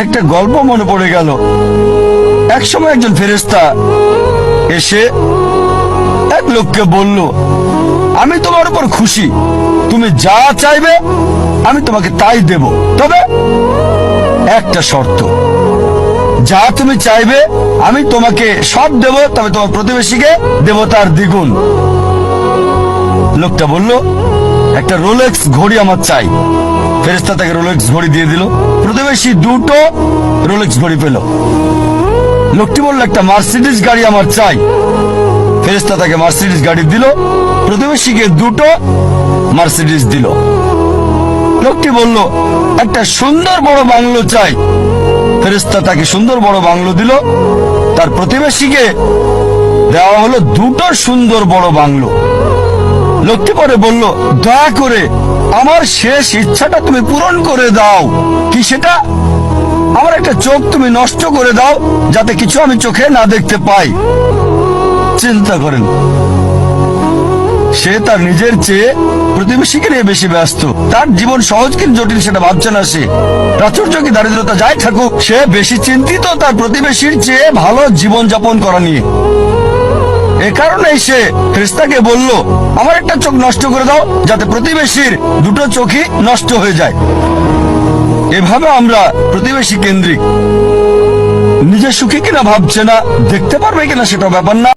একটা গল্প মনে পড়ে গেল। একসময় একজন ফেরেশতা এসে এক লোককে বলল, আমি তোমার উপর খুশি, তুমি যা চাইবে আমি তোমাকে তাই দেব, তবে একটা শর্ত, যা তুমি চাইবে আমি তোমাকে সব দেব, তবে তোমার প্রতিবেশীকে দেব তার দ্বিগুণ। লোকটা বলল, একটা রোলেক্স ঘড়ি আমার চাই। ফেরেশতা তাকে রোলেক্স ঘড়ি দিয়ে দিল। প্রতিবেশী দুটো রোলেক্স ঘড়ি পেল। লোকটি বলল, একটা মার্সিডিজ গাড়ি আমার চাই। ফেরেশতা তাকে মার্সিডিজ গাড়ি দিল। প্রতিবেশীকে দুটো মার্সিডিজ দিল। লোকটি বলল, একটা সুন্দর বড় বাংলো চাই। ফেরেশতা তাকে সুন্দর বড় বাংলো দিল। তার প্রতিবেশীকে দেওয়া হলো দুটো সুন্দর বড় বাংলো। লোকটি পরে বলল, দয়া করে আমার শেষ ইচ্ছাটা তুমি পূরণ করে দাও। কি সেটা? আমার একটা চোখ তুমি নষ্ট করে দাও, যাতে কিছু আমি চোখে না দেখতে পাই। চিন্তা করেন, সে তার নিজের চেয়ে প্রতিবেশীকে নিয়ে বেশি ব্যস্ত। তার জীবন সহজ কিন্তু জটিল সেটা ভাবছে না সে। প্রাচুর্য কি দারিদ্রতা যাই থাকুক, সে বেশি চিন্তিত তার প্রতিবেশীর চেয়ে ভালো জীবন যাপন করা নিয়ে। এ কারণেই সে ফেরেশতাকে বলল, আমার একটা চোখ নষ্ট করে দাও, যাতে প্রতিবেশীর দুটো চোখই নষ্ট হয়ে যায়। এভাবে আমরা প্রতিবেশী কেন্দ্রিক। নিজে সুখী কিনা ভাবছে না, দেখতে পারবে কিনা সেটা ব্যাপার না।